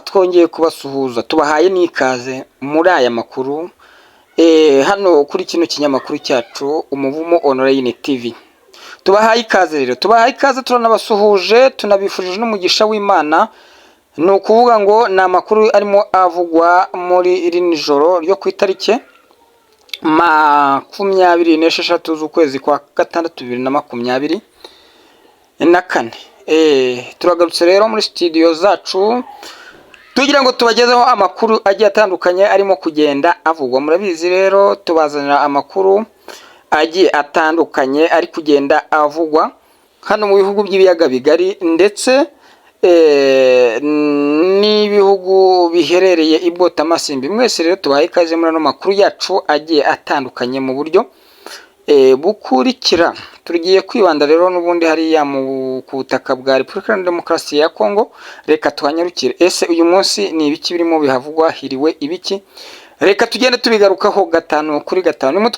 Twongeye kubasuhuza tubahaye n'ikaze muri aya makuru hano kuri kino kinyamakuru cyacu Umuvumo Online TV. Tubahaye ikaze rero, turanabasuhuje, tunabifurije n'umugisha w'Imana. Ni ukuvuga ngo ni amakuru arimo avugwa muri iri nijoro ryo ku itariki 26 z'ukwezi kwa gatandatu 2024. Turagarutse rero muri studio zacu tugira ngo tubagezeho amakuru agiye atandukanye arimo kugenda avugwa. Murabizi rero tubazanira amakuru agiye atandukanye ari kugenda avugwa hano mu bihugu by'ibiyaga bigari ndetse n'ibihugu biherereye i Botamasimbi. Mwese rero tubahaye ikaze muri ano makuru yacu agiye atandukanye mu buryo bukurikira. Tugiye kwibanda rero n'ubundi hariya ku butaka bwa Repubulika ya Demokarasi ya Kongo. Reka tuhanyarukire. Ese uyu munsi ni ibiki birimo bihavugwa, hiriwe ibiki? Reka tugende tubigarukaho gatanu kuri gatanu.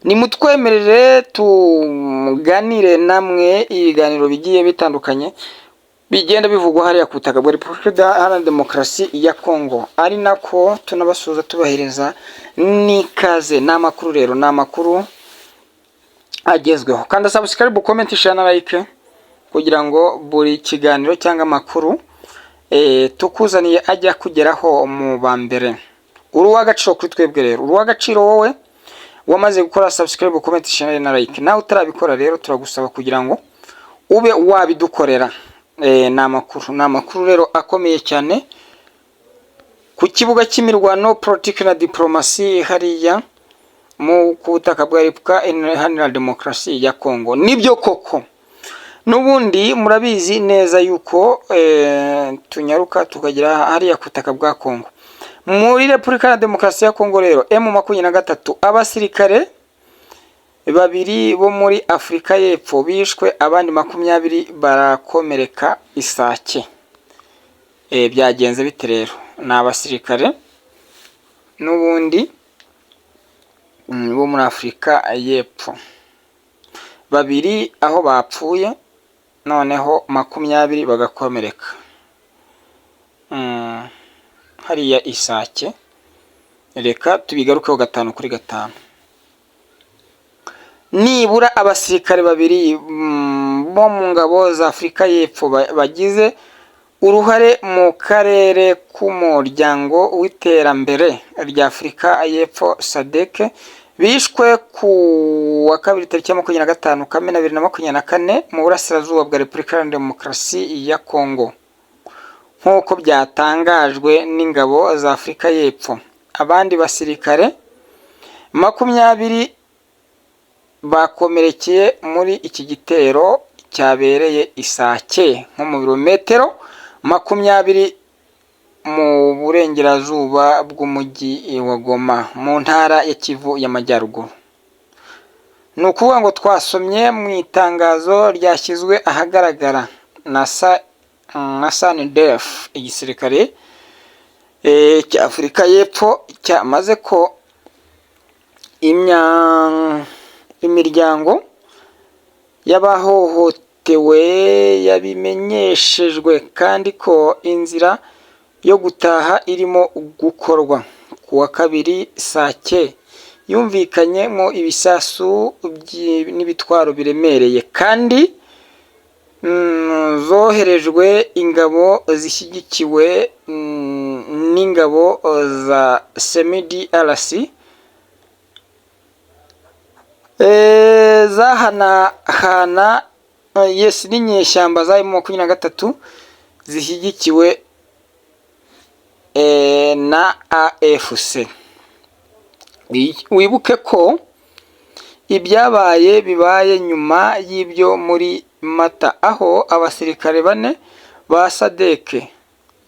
Nimutwemerere tuganire namwe ibiganiro bigiye bitandukanye bigenda bivugwa hariya ku butaka bwa Repubulika ya Demokarasi ya Kongo, ari nako tunabasuhuza tubahereza n'ikaze. N'amakuru rero, n'amakuru agezweho. Kanda subscribe, comment, share na like kugira ngo buri kiganiro cyangwa amakuru tukuzaniye ajya kugeraho mu bambere. Uruwagaciro kuri twebwe rero, uruwagaciro wowe wamaze gukora subscribe, comment, share na like. Nawe utarabikora rero turagusaba kugira ngo ube wabidukorera. N'amakuru rero akomeye cyane ku kibuga cy'imirwano, politiki na diplomasi hariya mu kubutaka bwa Repubulika Iharanira Demokarasi ya Kongo. Nibyo koko n'ubundi murabizi neza yuko tunyaruka tukagira hariya ku butaka bwa Kongo. Muri Repubulika ya Demokarasi ya Kongo rero M23 abasirikare babiri bo muri Afrika y'Epfo bishwe, abandi 20 barakomereka Isake. Byagenze bite rero? Ni abasirikare n'ubundi bo muri Afrika y'Epfo babiri aho bapfuye, noneho 20 bagakomereka hariya Isake. Reka tubigarukeho gatanu kuri gatanu. Nibura abasirikare babiri bo mu ngabo za Afrika y'Epfo bagize uruhare mu karere k'umuryango w'iterambere rya Afrika y'Epfo SADC bishwe ku wa 2 tariki 25 Kamena 2024 mu burasirazuba bwa Repubulika ya Demokarasi ya Kongo, nk'uko byatangajwe n'ingabo za Afrika y'Epfo. Abandi basirikare 20 bakomerekeye muri iki gitero cyabereye Isake, nko mu birometero 20 mu burengerazuba bw'umujyi wa Goma mu ntara ya Kivu y'Amajyaruguru. Ni ukuvuga ngo twasomye mu itangazo ryashyizwe ahagaragara na SANDF, igisirikare cya Afrika y'Epfo cyamaze ko imiryango y'abahohotewe yabimenyeshejwe kandi ko inzira yo gutaha irimo gukorwa. Ku wa 2 Sake yumvikanye mu ibisasu n'ibitwaro biremereye kandi zoherejwe ingabo zishyigikiwe n'ingabo za SEMIDRC zahanahana n'inyeshyamba za M23 zishyigikiwe na AFC. Wibuke ko bibaye nyuma y'ibyo muri Mata, aho abasirikare 4 ba SADC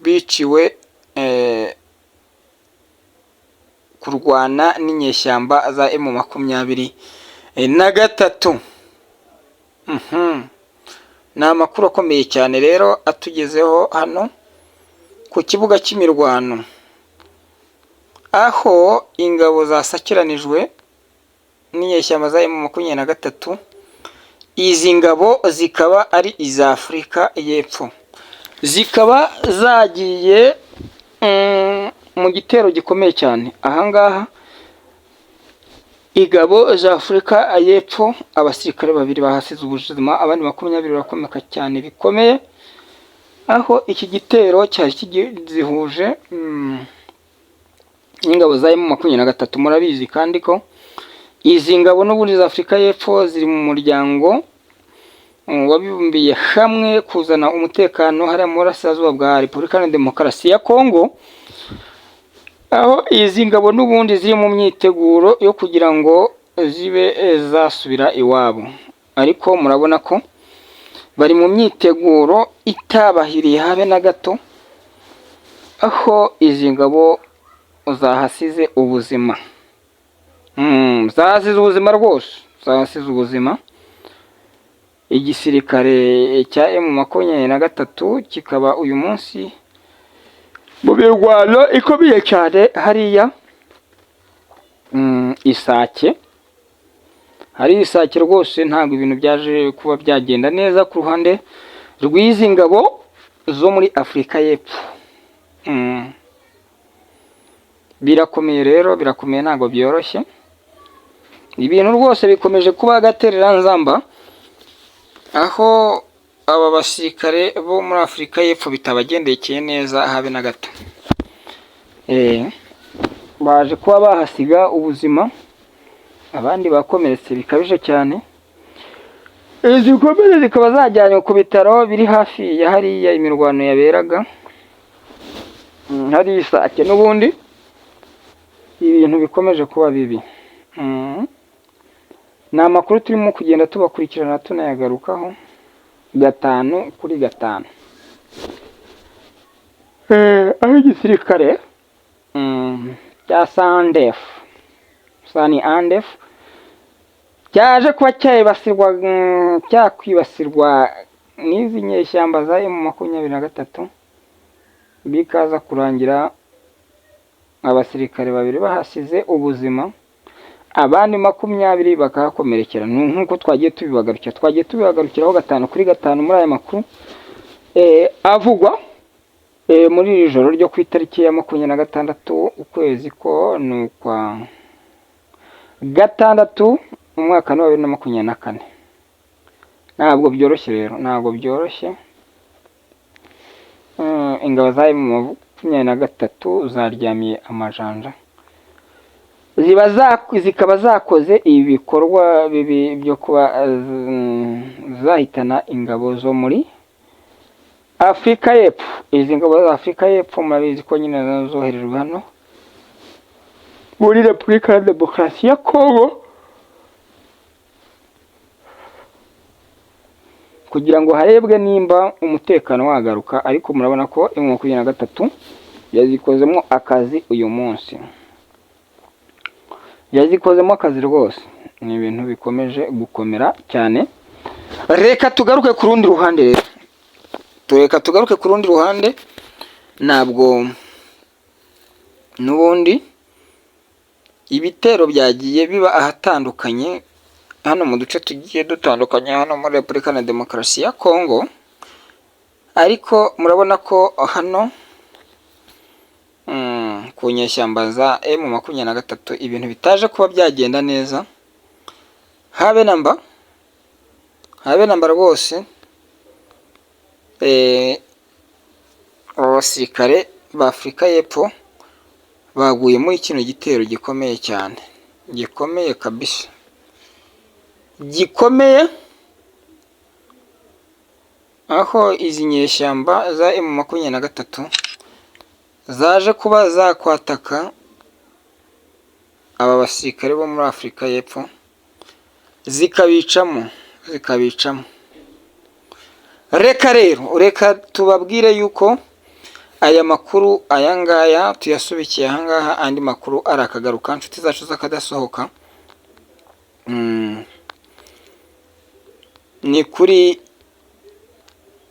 biciwe kurwana n'inyeshyamba za M23. Ni amakuru akomeye cyane rero atugezeho hano ku kibuga cy'imirwano, aho ingabo zasakiranijwe n'inyeshyamba za M23. Izi ngabo zikaba ari iza Afrika y'Epfo. zikaba zagiye mu gitero gikomeye cyane. Ahangaha ingabo za Afurika y'Epfo, abasirikare 2 bahasize ubuzima, abandi 20 barakomeka cyane bikomeye, aho iki gitero cyari kizihuje n'ingabo za M23. Murabizi kandi ko izi ngabo n'ubundi za Afurika y'Epfo ziri mu muryango wabibumbiye hamwe kuzana umutekano hariya mu burasirazuba bwa Repubulika ya Demokarasi ya Kongo, aho izi ngabo n'ubundi ziri mu myiteguro yo kugira ngo zibe zasubira iwabo. Ariko murabona ko bari mu myiteguro itabahiriye habe na gato, aho izi ngabo zahasize ubuzima. Zahasize ubuzima rwose, zahasize ubuzima. Igisirikare cya M23 kikaba uyu munsi mu mirwano ikomeye cyane hariya Isake. Hari Isake rwose, ntabwo ibintu byaje kuba byagenda neza ku ruhande rw'izi ngabo zo muri Afurika y'Epfo. Birakomeye rero, birakomeye, ntabwo byoroshye. Ibintu rwose bikomeje kuba agaterera nzamba, aho aba basirikare bo muri Afurika y'Epfo bitabagendekeye neza habe na gato. Baje kuba bahasiga ubuzima, abandi bakomeretse bikabije cyane. Izi nkomere zikaba zajyanywe ku bitaro biri hafi ya hariya imirwano yaberaga, hari Isake. N'ubundi ibintu bikomeje kuba bibi. Ni amakuru turimo kugenda tubakurikirana tunayagarukaho 5 kuri 5. Aho igisirikare cya Sani Andef cyaje kuba cyakwibasirwa n'izi nyeshyamba za M23, bikaza kurangira abasirikare 2 bahasize ubuzima, abandi 20 bakahakomerekera. Nk'uko twagiye tubibagarukiraho 5 kuri 5 muri aya makuru avugwa muri iri joro ryo ku itariki ya 26 ukwezi ko ni kwa gatandatu mu mwaka wa 2024. Ntabwo byoroshye rero, ntabwo byoroshye. Ingabo za M23 zaryamiye amajanja, zikaba zakoze ibikorwa bibi byo kuba zahitana ingabo zo muri Afurika y'Epfo. Izi ngabo za Afurika y'Epfo murabizi ko nyine zoherejwe hano muri Repubulika ya Demokarasi ya Kongo kugira ngo harebwe nimba umutekano wagaruka. Ariko murabona ko M23 yazikozemo akazi uyu munsi, yazikozemo akazi rwose. Ni ibintu bikomeje gukomera cyane. Reka tugaruke ku rundi ruhande rero, ntabwo n'ubundi ibitero byagiye biba ahatandukanye hano mu duce tugiye dutandukanye hano muri Repubulika ya Demokarasi ya Kongo, ariko murabona ko hano ku nyeshyamba za M23 ibintu bitaje kuba byagenda neza habe namba rwose. Abasirikare ba Afurika y'Epfo baguye muri kino gitero gikomeye cyane, gikomeye kabisa, gikomeye, aho izi nyeshyamba za M23 zaje kuba zakwataka aba basirikare bo muri Afurika y'Epfo, zikabicamo. Reka tubabwire yuko aya makuru ayangaya tuyasubikiye ahangaha, andi makuru arakagaruka nshuti zacu zakadasohoka. Ni kuri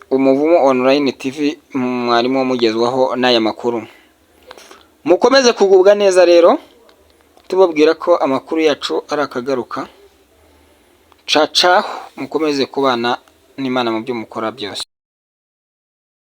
Umuvumo Online TV mwarimo mugezwaho n'aya makuru. Mukomeze kugubwa neza rero, tubabwira ko amakuru yacu arakagaruka. Mukomeze kubana n'Imana mu byo mukora byose.